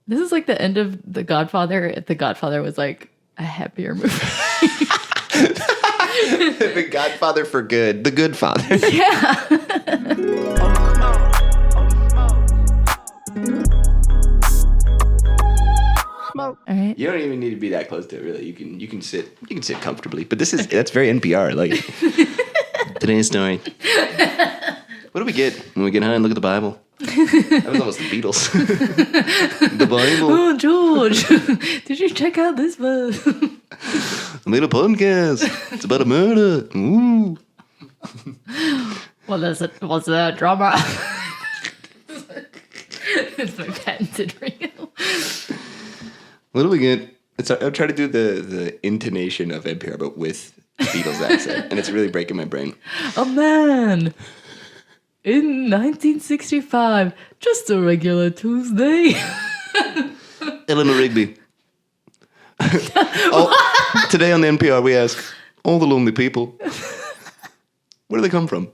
This is like the end of The Godfather. If The Godfather was like a happier movie. The Godfather for good. The Good Father. Yeah. All right. You don't even need to be that close to it, really. You can sit comfortably. But that's very NPR. Like today's story. What do we get when we get high and look at the Bible? That was almost the Beatles. The Bible. Oh, George, did you check out this book? I made a podcast. It's about a murder. Ooh. What's the drama? It's my patented ring. What do we get? I'll try to do the intonation of NPR, but with Beatles accent, and it's really breaking my brain. A man in 1965, just a regular Tuesday. Eleanor Rigby. Today on the NPR, we ask all the lonely people, where do they come from?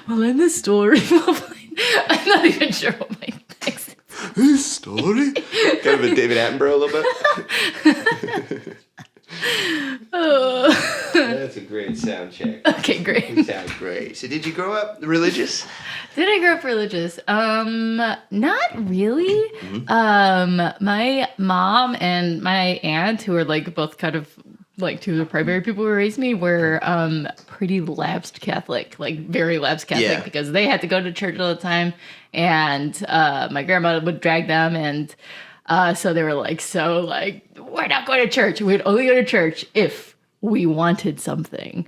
Well, in this story, I'm not even sure what my next is. This story? Kind of a David Attenborough a little bit. That's a great sound check. Okay, great. You sound great. So did you grow up religious? Did I grow up religious? Not really. Mm-hmm. My mom and my aunt, who are like both kind of like two of the primary people who raised me, were pretty lapsed Catholic, like very lapsed Catholic, because they had to go to church all the time, and my grandma would drag them, and so they were like, we're not going to church. We'd only go to church if we wanted something.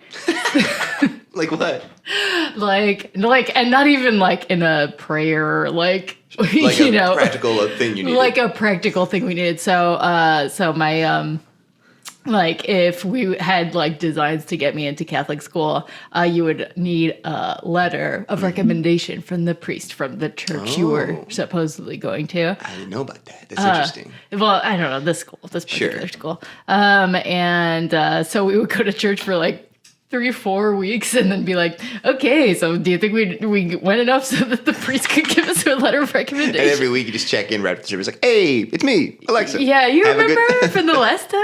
Like what? Like, and not even like in a prayer, like you know, practical thing you needed. Like a practical thing we needed. So my like if we had like designs to get me into Catholic school, you would need a letter of recommendation from the priest from the church you were supposedly going to. I didn't know about that. That's interesting. Well, I don't know, this particular school. And so we would go to church for like 3-4 weeks and then be like, okay, so do you think we went enough so that the priest could give us a letter of recommendation? And every week you just check in right after the service, like, hey, it's me, Alexa. Yeah, you remember from the last time?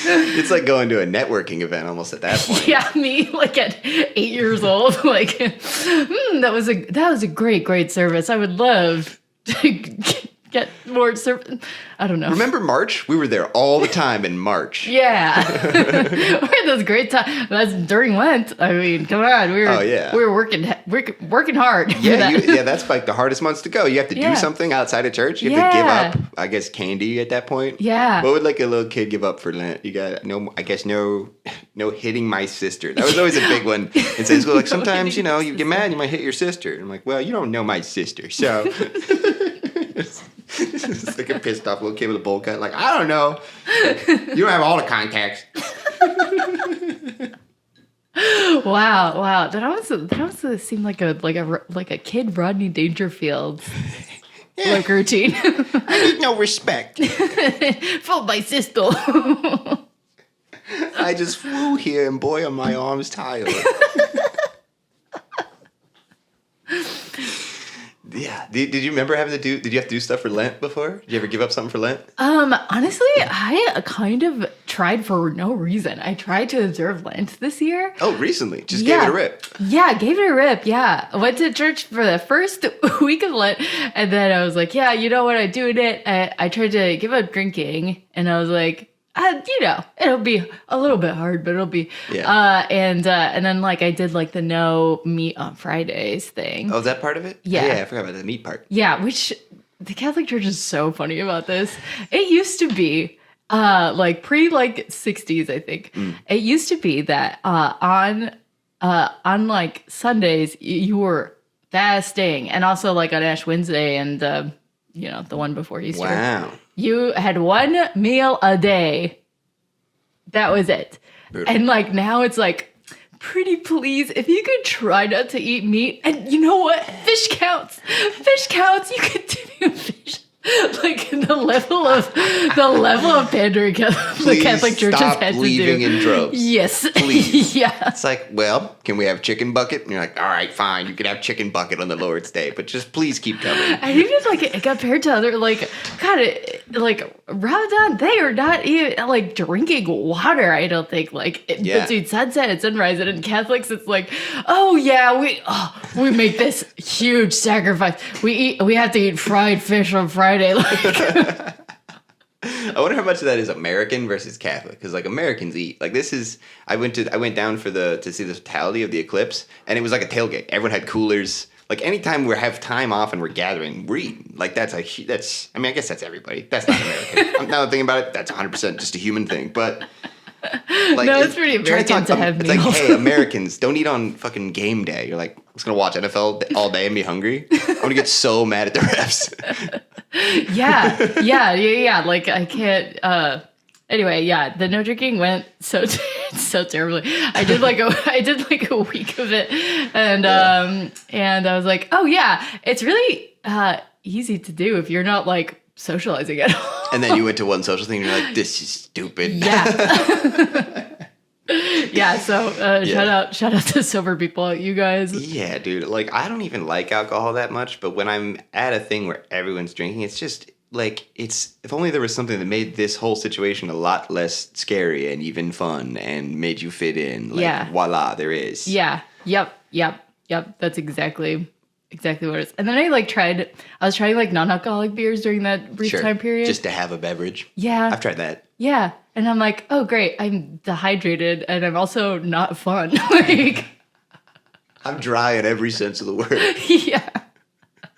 It's like going to a networking event almost at that point. Yeah, me like at 8 years old, like that was a great service. I would love to get more service. I don't know. Remember March? We were there all the time in March. Yeah. We had those great times. That's during Lent. I mean, come on. We were working hard. Yeah, that's like the hardest months to go. You have to do something outside of church. You have to give up, I guess, candy at that point. Yeah. What would like a little kid give up for Lent? You got no hitting my sister. That was always a big one in Sunday school. Like sometimes, you get mad, you might hit your sister. I'm like, well, you don't know my sister, so it's like a pissed off little kid with a bowl cut. Like, I don't know. You don't have all the contacts. Wow. That also seemed like a kid Rodney Dangerfield like routine. I need no respect. For my sister. I just flew here and boy are my arms tired. Yeah. Did you remember did you have to do stuff for Lent before? Did you ever give up something for Lent? Honestly, I kind of tried for no reason. I tried to observe Lent this year. Oh, recently? Just gave it a rip. Yeah, gave it a rip, yeah. I went to church for the first week of Lent, and then I was like, yeah, you know what, I'm doing it. I tried to give up drinking, and I was like, it'll be a little bit hard, but it'll be. Yeah. And then like I did like the no meat on Fridays thing. Oh, is that part of it? Yeah. Yeah, I forgot about the meat part. Yeah, which the Catholic Church is so funny about this. It used to be like pre like 60s, I think. It used to be that on like Sundays you were fasting, and also like on Ash Wednesday and the one before Easter. Wow. You had one meal a day. That was it. Brutal. And like now it's like, pretty please, if you could try not to eat meat, and you know what? Fish counts. Fish counts. You could do fish. Like the level of pandering the Catholic Church has had to do. Leaving in droves. Yes. Please. Yeah. It's like, well, can we have chicken bucket? And you're like, all right, fine. You can have chicken bucket on the Lord's Day, but just please keep coming. I think it's like compared to other Ramadan, they are not even like drinking water. I don't think between sunset and sunrise, and in Catholics, it's like, oh yeah, we make this huge sacrifice. We have to eat fried fish on Friday. I wonder how much of that is American versus Catholic, because like Americans eat like this is. I went down to see the totality of the eclipse, and it was like a tailgate. Everyone had coolers. Like anytime we have time off and we're gathering, we're eating. Like that's I mean, I guess that's everybody. That's not American. Now thinking about it, that's 100% just a human thing. But like, no, it's pretty American to have it's meals. like, hey, Americans, don't eat on fucking game day. You're like, I'm just gonna watch NFL all day and be hungry. I'm gonna get so mad at the refs. Yeah. Like I can't. Anyway, yeah, the no drinking went so terribly. I did like a week of it, and I was like, oh yeah, it's really easy to do if you're not like socializing at all. And then you went to one social thing and you're like, this is stupid. Yeah. Yeah, so shout out to sober people, you guys. Yeah, dude. Like, I don't even like alcohol that much, but when I'm at a thing where everyone's drinking, it's just like, if only there was something that made this whole situation a lot less scary and even fun and made you fit in. Like, voila, there is. Yeah. Yep. That's exactly what it is. And then I was trying like non-alcoholic beers during that brief time period. Just to have a beverage. Yeah. I've tried that. Yeah. And I'm like, oh great, I'm dehydrated and I'm also not fun. Like I'm dry in every sense of the word. Yeah.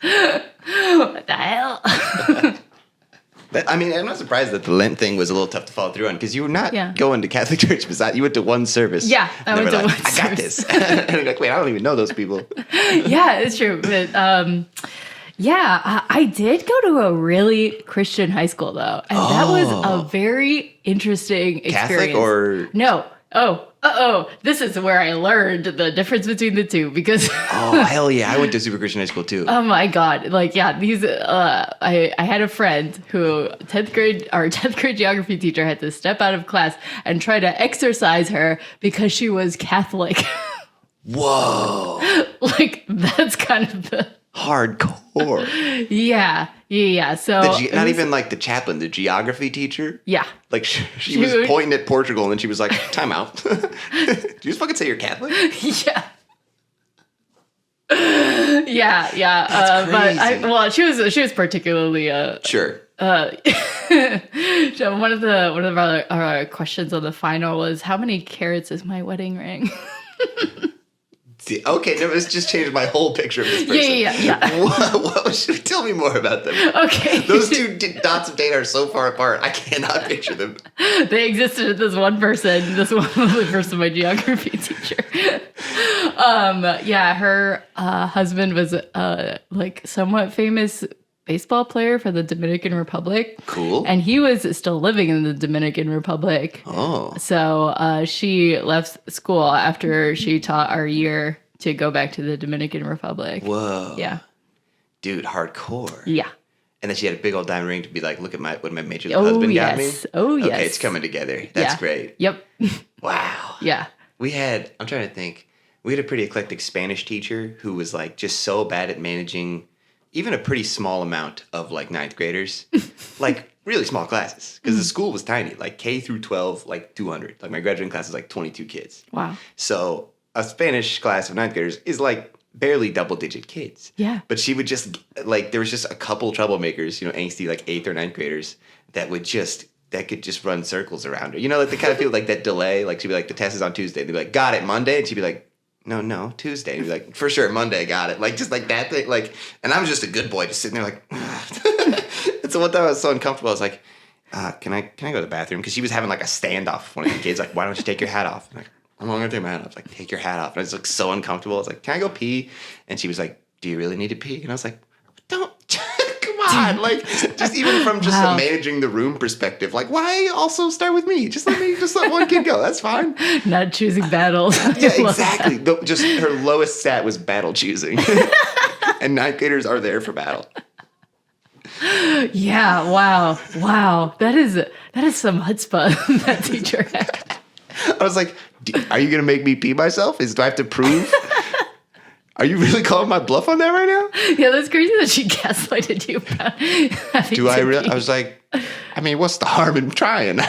What the hell? I mean, I'm not surprised that the Lent thing was a little tough to follow through on, because you were not going to Catholic church. Besides, you went to one service. Yeah, I went to one service. I got this. And you're like, wait, I don't even know those people. Yeah, it's true. But I did go to a really Christian high school though, and that was a very interesting experience. Catholic or no? This is where I learned the difference between the two, because oh hell yeah, I went to super Christian high school too. Oh my god, like yeah, these I had a friend who our 10th grade geography teacher had to step out of class and try to exorcise her because she was Catholic. Whoa. Like that's kind of the hardcore. Yeah. So not even like the chaplain, the geography teacher. Yeah. Like she was pointing at Portugal, and then she was like, "Time out. Did you just fucking say you're Catholic?" Yeah. Yeah. That's crazy. But she was particularly sure. So one of our questions on the final was, how many carats is my wedding ring? Okay, no, it's just changed my whole picture of this person. Yeah. What tell me more about them. Okay. Those two dots of data are so far apart, I cannot picture them. They existed in this one person, my geography teacher. Her husband was like somewhat famous baseball player for the Dominican Republic. Cool. And he was still living in the Dominican Republic. Oh. So she left school after she taught our year to go back to the Dominican Republic. Whoa. Yeah. Dude, hardcore. Yeah. And then she had a big old diamond ring to be like, look at what my major league husband got me. Oh, yes. Okay, it's coming together. That's great. Yep. Wow. Yeah. I'm trying to think. We had a pretty eclectic Spanish teacher who was like just so bad at managing even a pretty small amount of like 9th graders, like really small classes, because the school was tiny, like K through 12, like 200. Like my graduating class is like 22 kids. Wow. So a Spanish class of 9th graders is like barely double-digit kids. Yeah. But she would just like, there was just a couple troublemakers, angsty like 8th or 9th graders that could just run circles around her. Like the kind of feel like that delay. Like she'd be like, the test is on Tuesday. They'd be like, got it, Monday, and she'd be like, no, Tuesday. And be like, for sure, Monday, got it. Like, just like that thing. Like, and I was just a good boy, just sitting there like, and so one time I was so uncomfortable, I was like, can I go to the bathroom? Because she was having like a standoff with one of the kids, like, why don't you take your hat off? I'm like, I'm not gonna take my hat off. I was like, take your hat off. And I was like so uncomfortable. I was like, can I go pee? And she was like, do you really need to pee? And I was like, don't. Come on, like just even from just a managing the room perspective, like why also start with me? Just let one kid go. That's fine. Not choosing battles. Yeah, exactly. Just her lowest stat was battle choosing, and 9th graders are there for battle. Yeah, wow. That is some chutzpah that teacher had. I was like, are you going to make me pee myself? Do I have to prove? Are you really calling my bluff on that right now? Yeah, that's crazy that she gaslighted you about having Do I to really? pee. I was like, I mean, what's the harm in trying?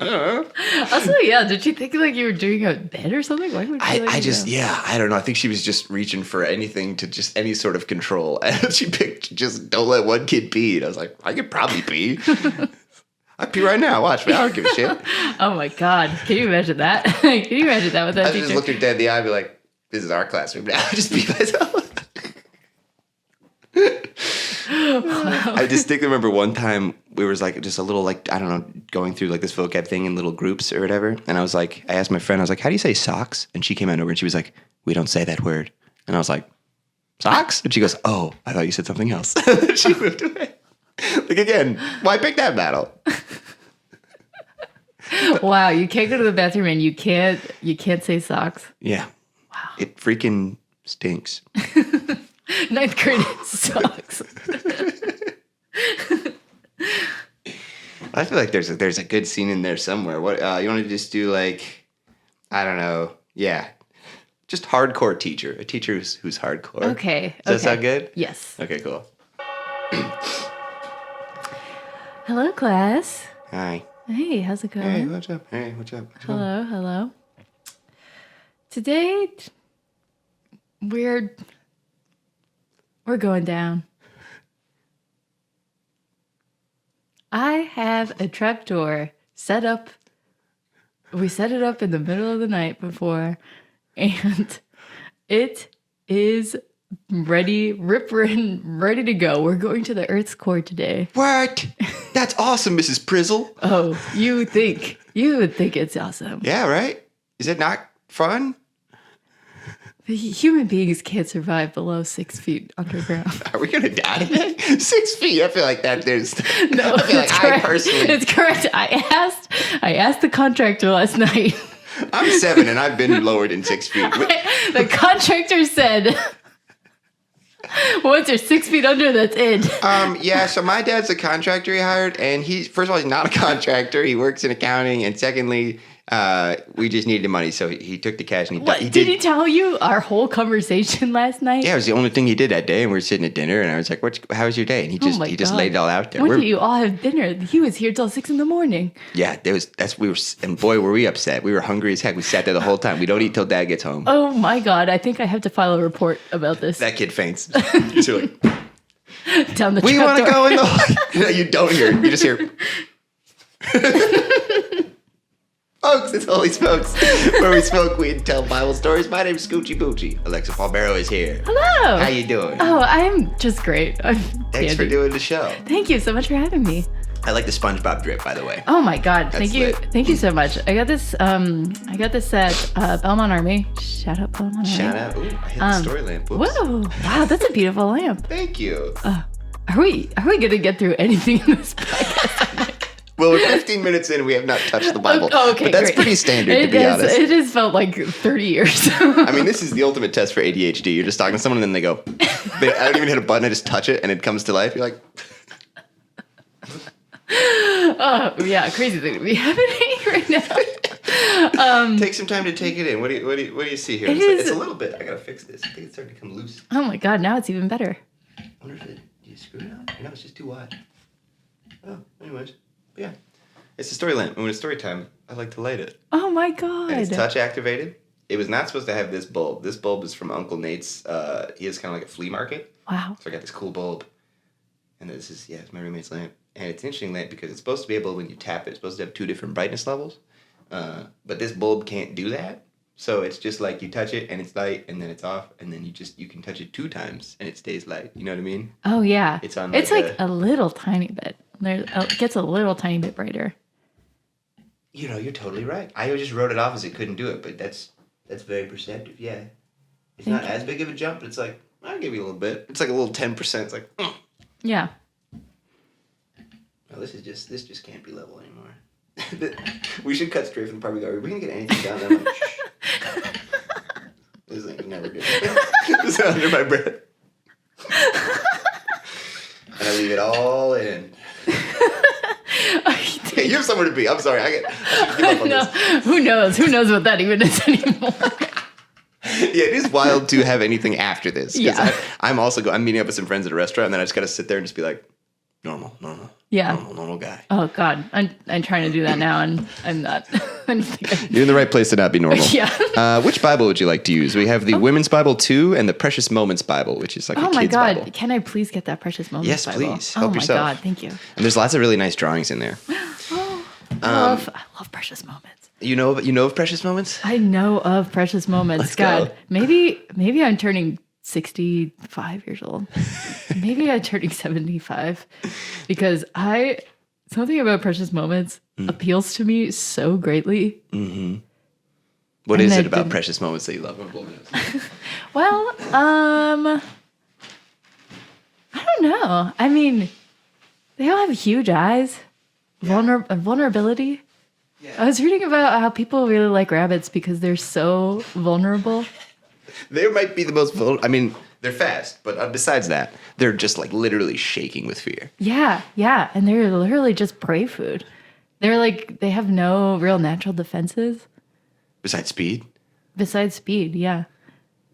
Also, yeah, did she think like you were doing a bed or something? Why would she I don't know. I think she was just reaching for anything to just any sort of control. And she picked just don't let one kid pee. And I was like, I could probably pee. I pee right now. Watch me. I don't give a shit. Oh my God. Can you imagine that? Can you imagine that with that I teacher? just looked her dead in the eye and be like, this is our classroom now. Just pee myself. I distinctly remember one time we was like just a little like, I don't know, going through like this vocab thing in little groups or whatever. And I was like, I asked my friend, I was like, how do you say socks? And she came out over and she was like, we don't say that word. And I was like, socks? And she goes, oh, I thought you said something else. And she moved away. Like again, why pick that battle? Wow, you can't go to the bathroom and you can't say socks. Yeah. Wow. It freaking stinks. Ninth grade sucks. I feel like there's a good scene in there somewhere. What you want to just do like, I don't know. Yeah. Just hardcore teacher. A teacher who's hardcore. Okay. Does that sound good? Yes. Okay, cool. Hello, class. Hi. Hey, how's it going? Hey, what's up? Hey, what's up? Hello. Today, we're going down. I have a trapdoor set up. We set it up in the middle of the night before, and it is ready to go. We're going to the Earth's core today. What? That's awesome, Mrs. Frizzle. Oh, you would think it's awesome. Yeah, right? Is it not fun? The human beings can't survive below 6 feet underground. Are we gonna die today? 6 feet. I feel like that. There's. No, I feel like it's correct. personally. It's correct. I asked the contractor last night. I'm 7 and I've been lowered in 6 feet. The contractor said, once you're 6 feet under, that's it. Yeah, so my dad's a contractor he hired, and first of all, he's not a contractor. He works in accounting, and secondly, we just needed the money, so he took the cash and What, did he tell you our whole conversation last night? Yeah, it was the only thing he did that day, and we were sitting at dinner, and I was like, how was your day? And he just laid it all out there. When did you all have dinner? He was here till 6 a.m. Yeah, and boy, were we upset. We were hungry as heck. We sat there the whole time. We don't eat till Dad gets home. Oh my God, I think I have to file a report about this. That kid faints. You're like, down the we want to trapdoor. go in the... No, you don't hear it. You just hear... Folks, it's Holy Smokes, where we smoke weed and tell Bible stories. My name's Scoochie Boochie. Alexa Palmero is here. Hello. How you doing? Oh, I'm just great. Thanks for doing the show. Thank you so much for having me. I like the SpongeBob drip, by the way. Oh my God! That's Thank you so much. I got this at Belmont Army. Shout out Belmont Army. Shout out! Ooh, I hit the story lamp. Whoops. Whoa! Wow, that's a beautiful lamp. Thank you. Are we gonna get through anything in this podcast? Well, we're 15 minutes in, we have not touched the Bible. Oh, okay, but that's great. pretty standard, to be honest. It has felt like 30 years. I mean, this is the ultimate test for ADHD. You're just talking to someone, and then they go, I don't even hit a button, I just touch it, and it comes to life. You're like... Oh, yeah, crazy thing to be happening right now. Take some time to take it in. What do you see here? It's a little bit. I gotta fix this. I think it's starting to come loose. Oh my God, now it's even better. I wonder if do you screw it out? No, it's just too wide. Oh, anyways. But yeah. It's a story lamp. And when it's story time, I like to light it. Oh my God. And it's touch activated. It was not supposed to have this bulb. This bulb is from Uncle Nate's. He has kind of like a flea market. Wow. So I got this cool bulb. And this is, it's my roommate's lamp. And it's an interesting lamp because it's supposed to be able, when you tap it, it's supposed to have 2 different brightness levels. But this bulb can't do that. So it's just like you touch it and it's light and then it's off. And then you can touch it 2 times and it stays light. You know what I mean? Oh, yeah. It's on It's like a little tiny bit. It gets a little tiny bit brighter. You know, you're totally right. I just wrote it off as it couldn't do it, but that's very perceptive, yeah. It's not as big of a jump, but it's like, I'll give you a little bit. It's like a little 10%. It's like, Yeah. Oh, this just can't be level anymore. We should cut straight from the part we go, are we going to get anything down there? Like, shh. This thing's never good. This is under my breath. And I leave it all in. Hey, you have somewhere to be. I'm sorry. I should give up on this. Who knows? Who knows what that even is anymore? Yeah, it is wild to have anything after this. 'Cause Yeah. I'm meeting up with some friends at a restaurant, and then I just got to sit there and just be like, normal. Yeah. Normal guy. Oh God, I'm trying to do that now, and I'm not. You're in the right place to not be normal. Yeah. Which Bible would you like to use? We have the Women's Bible 2 and the Precious Moments Bible, which is like a Oh my kid's God, Bible. Can I please get that Precious Moments Yes, Bible? please. Help yourself. Oh my God, thank you. And there's lots of really nice drawings in there. I love Precious Moments. You know of Precious Moments? I know of Precious Moments. Let's God, go. maybe I'm turning 65 years old. Maybe I'm turning 75 because something about Precious Moments appeals to me so greatly. Mm-hmm. What And is I it about didn't- Precious Moments that you love? Well, I don't know. I mean, they all have huge eyes, vulnerability. Yeah. I was reading about how people really like rabbits because they're so vulnerable. They might be the most vulnerable. I mean, they're fast, but besides that, they're just like literally shaking with fear. Yeah, and they're literally just prey food. They have no real natural defenses Besides speed, besides speed. Yeah.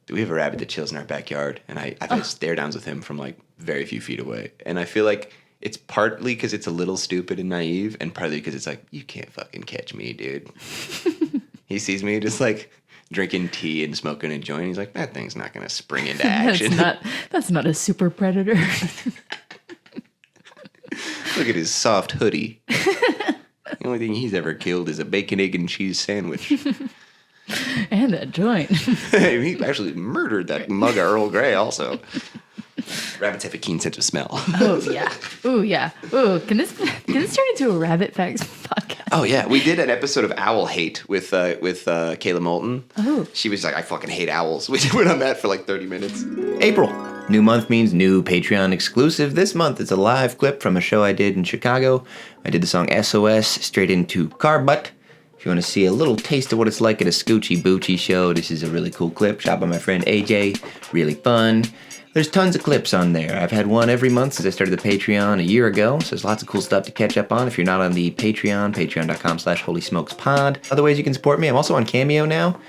we have a rabbit that chills in our backyard, and I've had stare downs with him from like very few feet away. And I feel like it's partly because it's a little stupid and naive, and partly because it's like, you can't fucking catch me, dude. He sees me just like drinking tea and smoking a joint. He's like, that thing's not going to spring into action. That's not a super predator. Look at his soft hoodie. The only thing he's ever killed is a bacon, egg, and cheese sandwich. And that joint. He actually murdered that mug of Earl Grey also. Rabbits have a keen sense of smell. Oh yeah. Ooh yeah. Ooh, can this turn into a rabbit facts podcast? Oh yeah, we did an episode of Owl Hate with Kayla Moulton. Oh. She was like, I fucking hate owls. We went on that for like 30 minutes. April. New month means new Patreon exclusive. This month it's a live clip from a show I did in Chicago. I did the song SOS straight into Car Butt. If you want to see a little taste of what it's like at a Scoochie Boochie show, this is a really cool clip shot by my friend AJ. Really fun. There's tons of clips on there. I've had one every month since I started the Patreon a year ago, so there's lots of cool stuff to catch up on. If you're not on the Patreon, patreon.com/holysmokespod. Other ways you can support me, I'm also on Cameo now,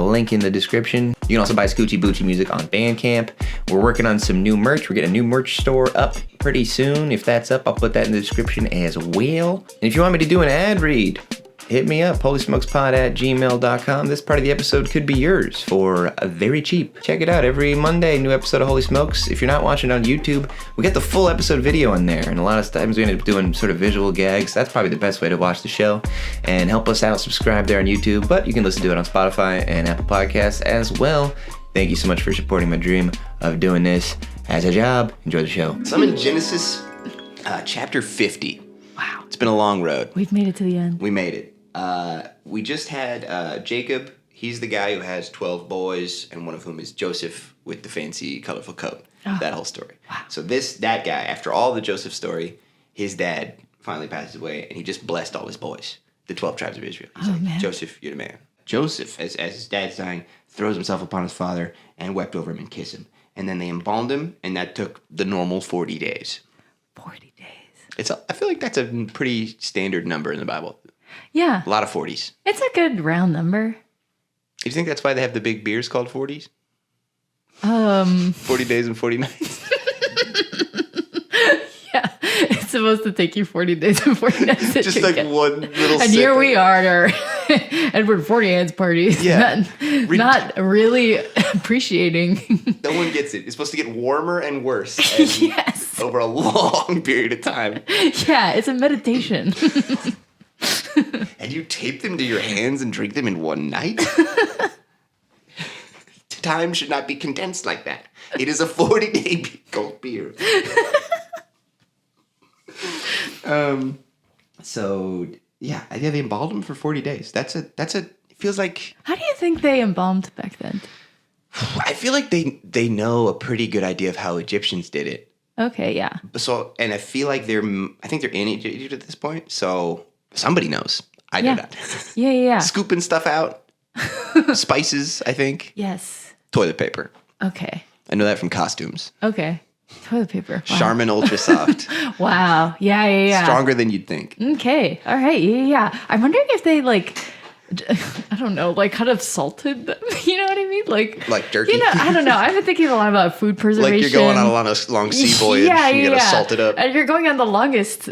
link in the description. You can also buy Scoochie Boochie music on Bandcamp. We're working on some new merch. We're getting a new merch store up pretty soon. If that's up, I'll put that in the description as well. And if you want me to do an ad read, hit me up, holysmokespod@gmail.com. This part of the episode could be yours for very cheap. Check it out every Monday, new episode of Holy Smokes. If you're not watching on YouTube, we got the full episode video on there, and a lot of times we end up doing sort of visual gags. That's probably the best way to watch the show. And help us out, subscribe there on YouTube, but you can listen to it on Spotify and Apple Podcasts as well. Thank you so much for supporting my dream of doing this as a job. Enjoy the show. So I'm in Genesis chapter 50. Wow. It's been a long road. We've made it to the end. We made it. We just had Jacob. He's the guy who has 12 boys, and one of whom is Joseph with the fancy, colorful coat. Oh. That whole story. Wow. So that guy, after all the Joseph story, his dad finally passes away, and he just blessed all his boys, the 12 tribes of Israel. He's like, man. Joseph, you're the man. Joseph, as his dad's dying, throws himself upon his father and wept over him and kissed him. And then they embalmed him, and that took the normal 40 days. 40 days. I feel like that's a pretty standard number in the Bible. Yeah. A lot of 40s. It's a good round number. Do you think that's why they have the big beers called 40s? 40 days and 40 nights? Yeah. It's supposed to take you 40 days and 40 nights. to Just like get- one little And sip. here we are at our Edward 40 Hands parties. Yeah. Not really appreciating. No one gets it. It's supposed to get warmer and worse as Yes. over a long period of time. Yeah, it's a meditation. And you tape them to your hands and drink them in one night? Time should not be condensed like that. It is a 40-day cold beer. So yeah, they embalmed him for 40 days. It feels like, How do you think they embalmed back then? I feel like they know a pretty good idea of how Egyptians did it. Okay, yeah. So, and I feel like they're in Egypt at this point. So somebody knows. I do Yeah. not. Yeah. Scooping stuff out. Spices, I think. Yes. Toilet paper. Okay. I know that from costumes. Okay. Toilet paper. Wow. Charmin Ultra Soft. Wow. Yeah. Stronger than you'd think. Okay. All right. Yeah. I'm wondering if they I don't know, kind of salted them. You know what I mean? Like jerky? I don't know. I've been thinking a lot about food preservation. Like you're going on a long sea voyage and you gotta salt it up. And you're going on the longest,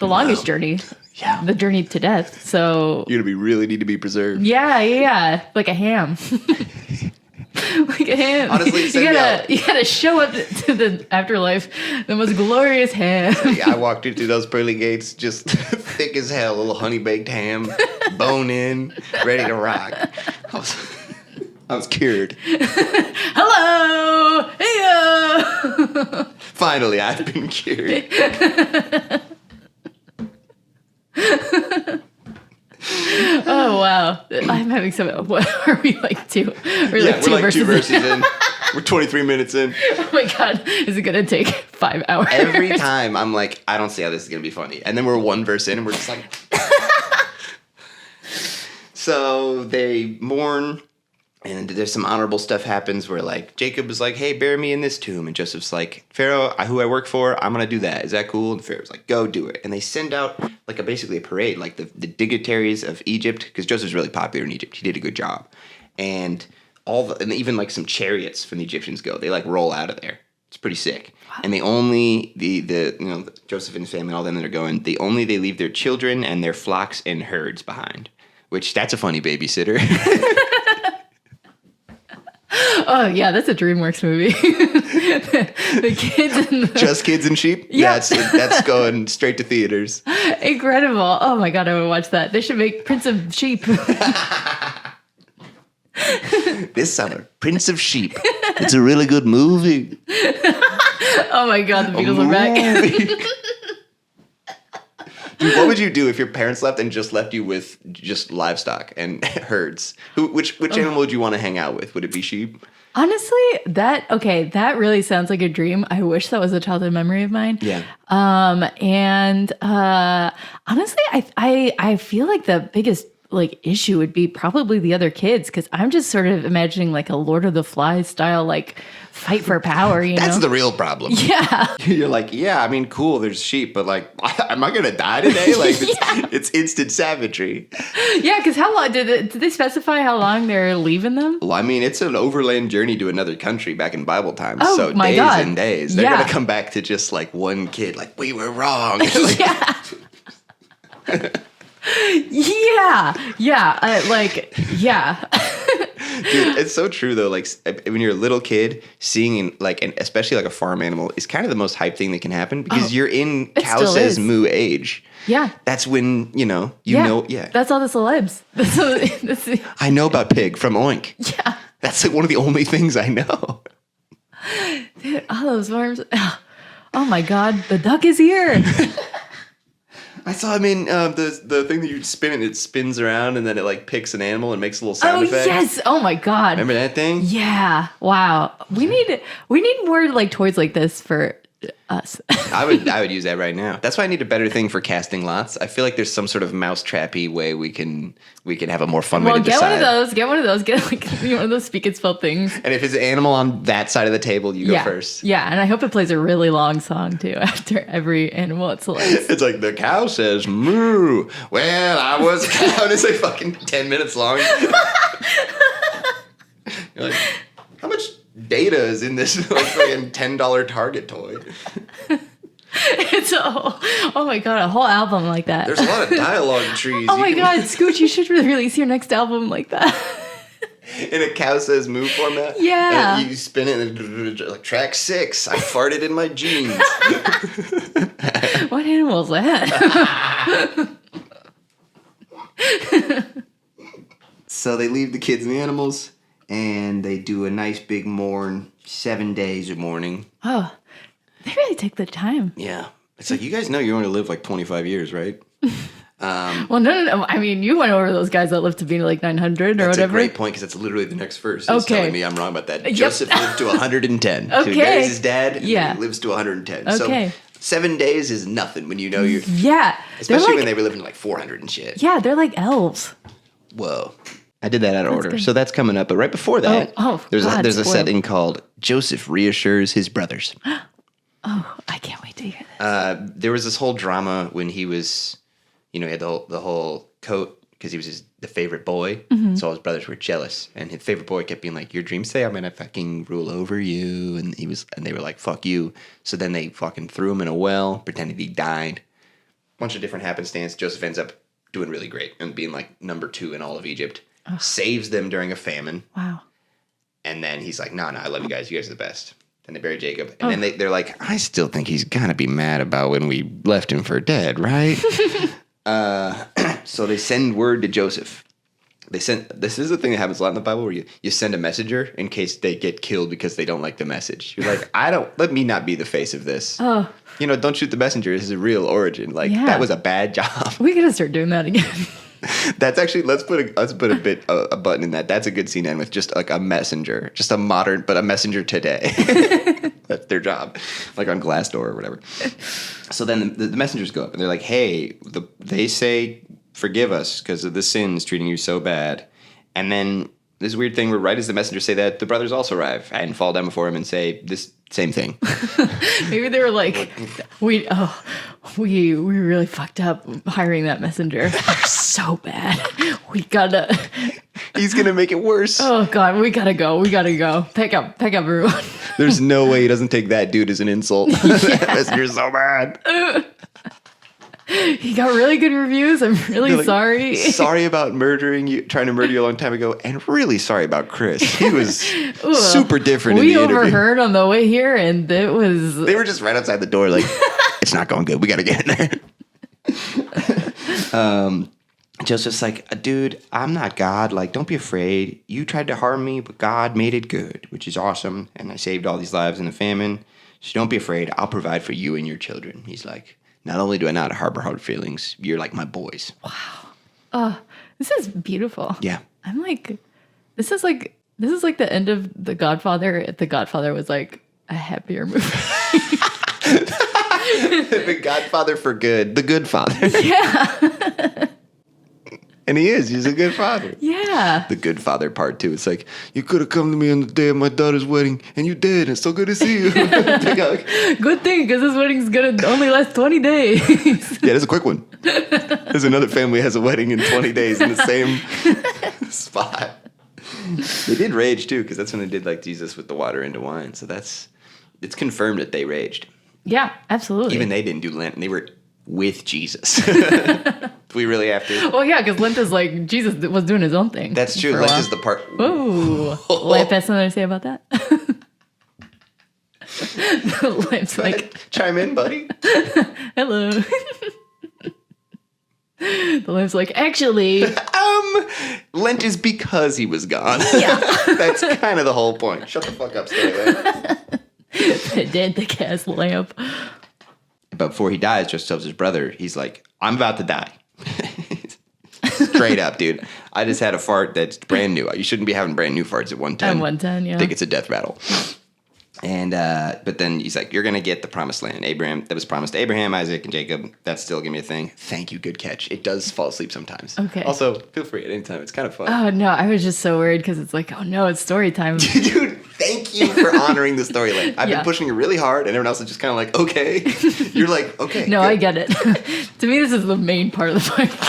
longest journey. Yeah. The journey to death. So You're gonna really need to be preserved. Yeah. Like a ham. Like a ham. Honestly, you gotta show up to the afterlife, the most glorious ham. I walked into those pearly gates just thick as hell, a little honey baked ham, bone in, ready to rock. I was cured. Hello! Hey! Finally, I've been cured. Oh wow! I'm having some. What are we two? We're two verses in. We're 23 minutes in. Oh my god! Is it gonna take 5 hours? Every time I'm like, I don't see how this is gonna be funny, and then we're one verse in, and we're just like. So they mourn, and there's some honorable stuff happens where Jacob is like, "Hey, bury me in this tomb," and Joseph's like, "Pharaoh, who I work for, I'm gonna do that. Is that cool?" And Pharaoh's like, "Go do it." And they send out basically a parade, the dignitaries of Egypt, because Joseph's really popular in Egypt. He did a good job, and and even some chariots from the Egyptians go. They roll out of there. It's pretty sick. Wow. And they only Joseph and his family and all them that are going. They leave their children and their flocks and herds behind. Which that's a funny babysitter. Oh yeah, that's a DreamWorks movie. the kids and Just Kids and Sheep. Yeah, that's going straight to theaters. Incredible! Oh my god, I would watch that. They should make Prince of Sheep. This summer, Prince of Sheep. It's a really good movie. Oh my god, the Beatles are back. Dude, what would you do if your parents left and just left you with just livestock and herds? Which animal would you want to hang out with? Would it be sheep? Honestly, that really sounds like a dream. I wish that was a childhood memory of mine. Yeah. And honestly, I feel like the biggest issue would be probably the other kids, because I'm just sort of imagining a Lord of the Flies style fight for power. That's the real problem. Yeah. You're yeah, I mean, cool. There's sheep, but am I gonna die today? It's instant savagery. Yeah, because how long did they specify how long they're leaving them? Well, I mean, it's an overland journey to another country back in Bible times. Oh, so my days God. and days. They're gonna come back to just one kid. We were wrong. Yeah. Yeah. Dude, it's so true though. When you're a little kid, seeing and especially a farm animal is kind of the most hype thing that can happen, because you're in cow says moo age. Yeah. That's when you know. Yeah. That's all the celebs. I know about pig from Oink. Yeah. That's one of the only things I know. Dude, all those farms. Oh my god, the duck is here. I saw him in the thing that you spin and it spins around and then it picks an animal and makes a little sound effect. Oh yes! Oh my god! Remember that thing? Yeah. Wow. We need more toys like this for us. I would use that right now. That's why I need a better thing for casting lots. I feel like there's some sort of mousetrappy way we can have a more fun way to decide. Get one of those. Get one of those speak and spell things. And if it's an animal on that side of the table, you go first. Yeah, and I hope it plays a really long song too after every animal it selects. It's the cow says moo. Well, I was a cow. And it's fucking 10 minutes long. You're how much data is in this fucking $10 Target toy? It's oh my god, a whole album like that. There's a lot of dialogue trees. Oh my god, Scooch, you should really release your next album like that. In a cow says moo format? Yeah. And you spin it and track 6. I farted in my jeans. What animal is that? So they leave the kids and the animals, and they do a nice big mourn, 7 days of mourning. Oh, they really take the time. Yeah. It's you guys know you're going to live 25 years, right? Well, no. I mean, you went over those guys that lived to be 900 or whatever. That's a great point, because that's literally the next verse. It's telling me I'm wrong about that. Yep. Joseph lived to 110. Okay. So he buries his dad, and Yeah. he lives to 110. Okay. So 7 days is nothing when you know you're... Yeah. Especially when they were living 400 and shit. Yeah, they're like elves. Whoa. I did that out of order. good. So that's coming up. But right before that, there's a spoiled. setting called Joseph Reassures His Brothers. Oh, I can't wait to hear this. There was this whole drama when he was, he had the whole coat because he was the favorite boy. Mm-hmm. So all his brothers were jealous, and his favorite boy kept being like, "Your dreams say I'm gonna fucking rule over you," and they were like, "Fuck you." So then they fucking threw him in a well, pretended he died. Bunch of different happenstance. Joseph ends up doing really great and being like number 2 in all of Egypt. Saves them during a famine. Wow. And then he's like, no, I love you guys. You guys are the best. Then they bury Jacob. And then they're like, I still think he's got to be mad about when we left him for dead, right? So they send word to Joseph. This is the thing that happens a lot in the Bible where you send a messenger in case they get killed because they don't like the message. You're like, let me not be the face of this. Oh. Don't shoot the messenger. This is a real origin. Like, that was a bad job. We gotta start doing that again. That's actually, let's put a button in that. That's a good scene to end with, just like a messenger, just a messenger today. That's their job, like on Glassdoor or whatever. So then the messengers go up and they're like, hey, they say, forgive us because of the sins treating you so bad. And then this weird thing where right as the messengers say that, the brothers also arrive and fall down before him and say this same thing. Maybe they were like, we really fucked up hiring that messenger. They're so bad. We gotta. He's gonna make it worse. Oh God, we gotta go. Pick up everyone. There's no way he doesn't take that dude as an insult. That messenger's so bad. He got really good reviews. I'm really sorry. Sorry about trying to murder you a long time ago, and really sorry about Chris. He was super different in the interview. We overheard on the way here, and they were just right outside the door like, it's not going good. We got to get in there. Joseph's like, dude, I'm not God. Like, don't be afraid. You tried to harm me, but God made it good, which is awesome. And I saved all these lives in the famine. So don't be afraid. I'll provide for you and your children. He's like, not only do I not harbor hard feelings, you're like my boys. Wow. This is beautiful. Yeah. I'm like, this is like the end of The Godfather if The Godfather was like a happier movie. The Godfather for good. The good father. Yeah. And he is. He's a good father. Yeah. The good father part 2. It's like, you could have come to me on the day of my daughter's wedding, and you did. It's so good to see you. Good thing, because this wedding's going to only last 20 days. Yeah, that's a quick one. There's another family has a wedding in 20 days in the same spot. They did rage, too, because that's when they did, like, Jesus with the water into wine. So it's confirmed that they raged. Yeah, absolutely. Even they didn't do Lent, and they were with Jesus. Do we really have to? Well, yeah, because Lent is like Jesus was doing his own thing. That's true. Lent is the part. Ooh. Lamp has something to say about that? Lamp's like, chime in, buddy. Hello. The lamp's like, actually. Lent is because he was gone. Yeah. That's kind of the whole point. Shut the fuck up, stay Dead the cast lamp. But before he dies, just tells his brother, he's like, I'm about to die. Straight up, dude. I just had a fart that's brand new. You shouldn't be having brand new farts at 110. At 110, yeah. I think it's a death rattle. And but then he's like, you're going to get the promised land. Abraham, that was promised to Abraham, Isaac, and Jacob. That's still going to be a thing. Thank you, good catch. It does fall asleep sometimes. Okay. Also, feel free at any time. It's kind of fun. Oh, no. I was just so worried because it's like, oh, no, it's story time. Dude, thank you for honoring the storyline. I've been pushing it really hard, and everyone else is just kind of like, okay. You're like, okay. No, good. I get it. To me, this is the main part of the podcast.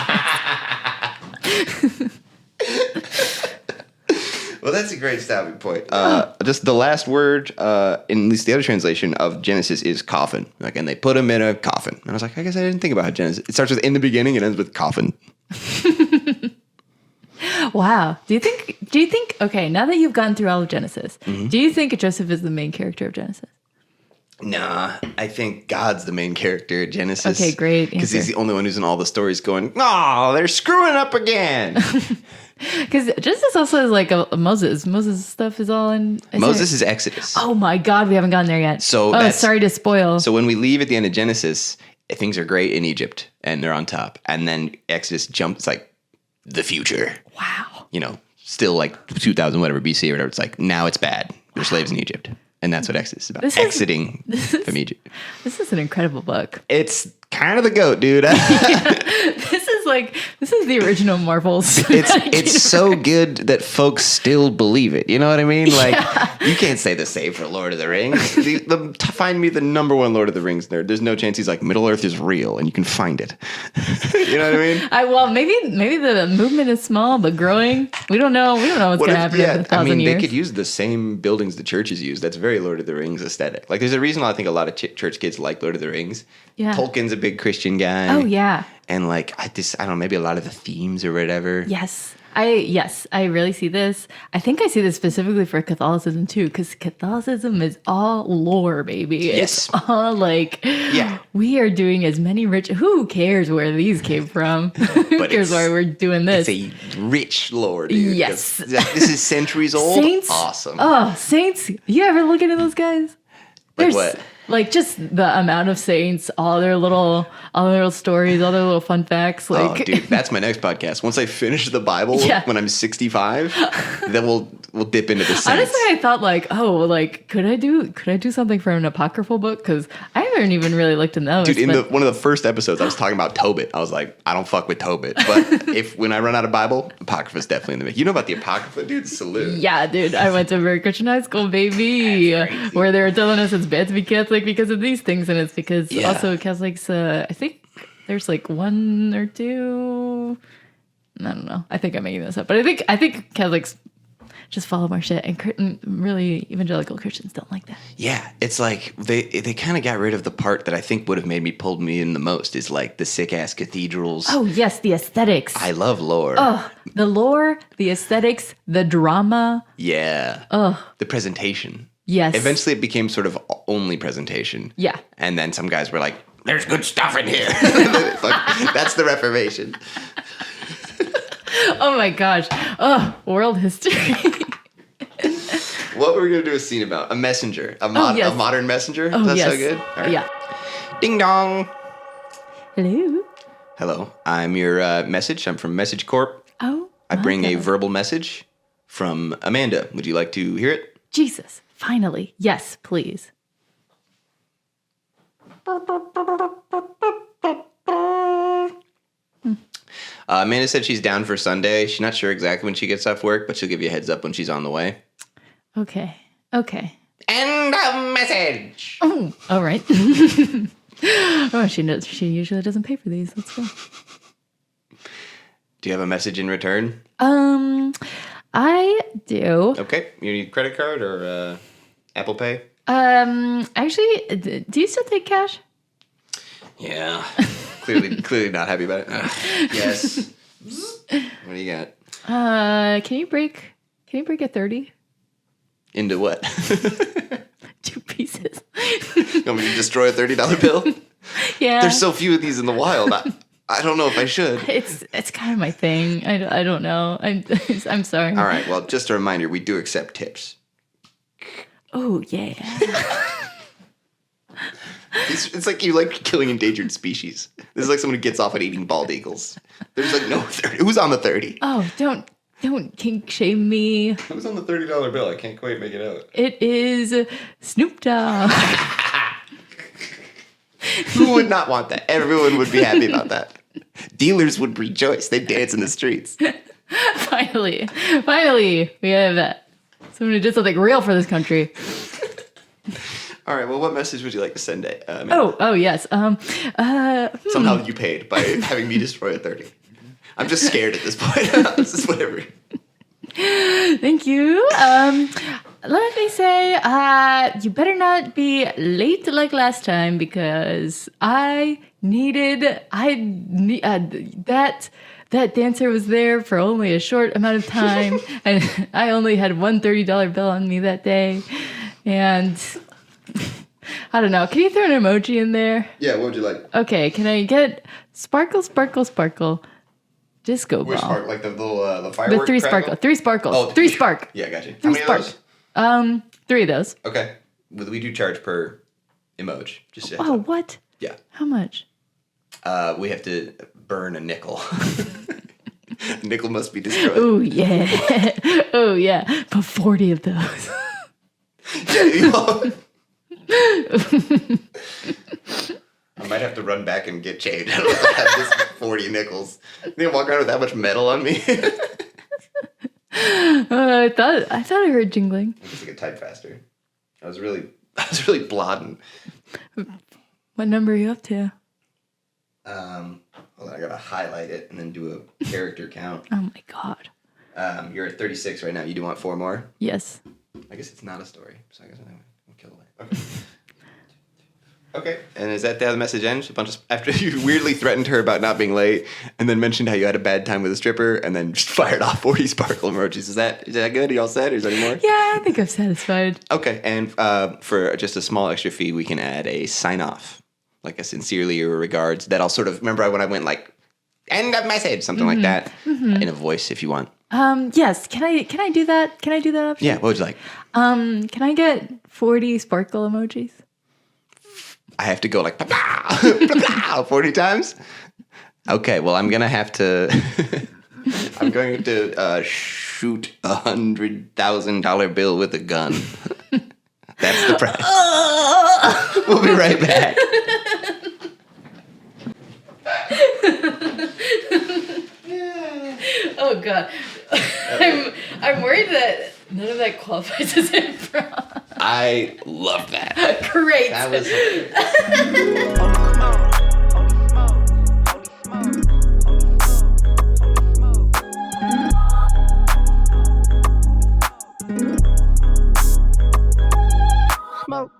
Well, that's a great stopping point. Just the last word, in at least the other translation of Genesis, is coffin. Like, and they put him in a coffin. And I was like, I guess I didn't think about Genesis. It starts with in the beginning and ends with coffin. Wow. Do you think? Okay, now that you've gone through all of Genesis, do you think Joseph is the main character of Genesis? Nah, I think God's the main character of Genesis. Okay, great. Because he's the only one who's in all the stories going, oh, they're screwing up again. Because Genesis also is like a Moses. Moses stuff is all in. Moses is Exodus. Oh my God, we haven't gotten there yet. So sorry to spoil. So when we leave at the end of Genesis, things are great in Egypt and they're on top. And then Exodus jumps like the future. Wow. Still like 2000 whatever BC or whatever. It's like now it's bad. They're slaves in Egypt. And that's what Exodus is about. Exiting from Egypt. This is an incredible book. It's kind of the goat, dude. This is the original Marvels. It's so good that folks still believe it. You know what I mean? Like, you can't say the same for Lord of the Rings. Find me the number one Lord of the Rings nerd. There's no chance he's like, Middle Earth is real, and you can find it. You know what I mean? Well, maybe the movement is small but growing. We don't know. We don't know what's going to happen in 1,000 years. They could use the same buildings the churches use. That's very Lord of the Rings aesthetic. Like, there's a reason why I think a lot of church kids like Lord of the Rings. Yeah. Tolkien's a big Christian guy. Oh yeah. And like I don't know, maybe a lot of the themes or whatever. Yes, I really see this. I think I see this specifically for Catholicism too, because Catholicism is all lore, baby. Yes. It's all like, we are doing as many rich. Who cares where these came from? Who cares why we're doing this? It's a rich lore, dude. Yes. This is centuries old. Saints. Awesome. Oh, saints! You ever look into those guys? Like what? Like just the amount of saints, all their little stories, all their little fun facts. Like, oh, dude, that's my next podcast. Once I finish the Bible when I'm 65, then we'll dip into the saints. Honestly, I thought could I do something for an apocryphal book? Because I haven't even really looked in those. Dude, one of the first episodes, I was talking about Tobit. I was like, I don't fuck with Tobit, but when I run out of Bible, apocrypha's definitely in the mix. You know about the apocrypha, dude? Salute. Yeah, dude, I went to a very Christian high school, baby, where they were telling us it's bad to be Catholic because of these things, and it's because also Catholics. I think there's like one or two. I don't know. I think I'm making this up, but I think Catholics just follow our shit, and really evangelical Christians don't like that. Yeah, it's like they kind of got rid of the part that I think would have made me pulled me in the most is like the sick ass cathedrals. Oh yes, the aesthetics. I love lore. Oh, the lore, the aesthetics, the drama. Yeah. Oh, the presentation. Yes. Eventually, it became sort of only presentation. Yeah. And then some guys were like, "There's good stuff in here." That's the Reformation. Oh my gosh. Oh, world history. What were we going to do a scene about? A messenger. A modern messenger? Oh, That's so good? All right. Yeah. Ding dong. Hello. Hello. I'm your message. I'm from Message Corp. Oh. I bring a verbal message from Amanda. Would you like to hear it? Jesus. Finally. Yes, please. Amanda said she's down for Sunday. She's not sure exactly when she gets off work, but she'll give you a heads up when she's on the way. Okay. End of message. Oh, all right. Oh, she knows. She usually doesn't pay for these. Let's go. Do you have a message in return? I do. Okay. You need credit card or Apple Pay? Actually, do you still take cash? Yeah. Clearly not happy about it. Yes. What do you got? Can you break a 30? Into what? 2 pieces. You want me to destroy a $30 bill? Yeah. There's so few of these in the wild. I don't know if I should. It's kind of my thing. I don't know. I'm sorry. All right. Well, just a reminder, we do accept tips. Oh, yeah. It's like you like killing endangered species. This is like someone who gets off on eating bald eagles. There's like no 30. Who's on the 30? Oh, don't kink shame me. Who's on the $30 bill? I can't quite make it out. It is Snoop Dogg. Who would not want that? Everyone would be happy about that. Dealers would rejoice. They'd dance in the streets. Finally, we have someone who did something real for this country. All right. Well, what message would you like to send? Oh, yes. Somehow you paid by having me destroy a 30. I'm just scared at this point. This is whatever. Thank you. Let me say, you better not be late like last time because that dancer was there for only a short amount of time, and I only had one $30 bill on me that day, and I don't know. Can you throw an emoji in there? Yeah, what would you like? Okay, can I get sparkle, sparkle, sparkle, disco ball? Which spark? Like the little the firework? The 3 sparkle. 3 sparkles. Oh, 3 spark. Yeah, gotcha. 3 How many spark. of those? 3 of those. Okay. We do charge per emoji. Just Oh, what? Yeah. How much? We have to burn a nickel. Nickel must be destroyed. Oh, yeah. Oh, yeah. Put 40 of those. Yeah, I'm might have to run back and get change. I don't know if I have this 40 nickels. You think I walk around with that much metal on me? I thought I heard jingling. I guess I could type faster. I was really plodding. What number are you up to? Hold on, I gotta highlight it and then do a character count. Oh my god. You're at 36 right now. You do want 4 more? Yes. I guess it's not a story, so I guess I'll kill it. Okay. Okay, and is that how the message ends? After you weirdly threatened her about not being late, and then mentioned how you had a bad time with a stripper, and then just fired off 40 sparkle emojis. Is that good? Are you all set? Or is there any more? Yeah, I think I'm satisfied. Okay, and for just a small extra fee, we can add a sign off, like a sincerely or regards. That I'll sort of remember when I went like end of message, something like that, in a voice if you want. Yes. Can I do that? Can I do that option? Yeah. What would you like? Can I get 40 sparkle emojis? I have to go like 40 times. Okay. Well, I'm gonna have to. I'm going to shoot $100,000 bill with a gun. That's the price. We'll be right back. Oh god. I'm worried that none of that qualifies as improv. I love that. Great. That was. Smoke.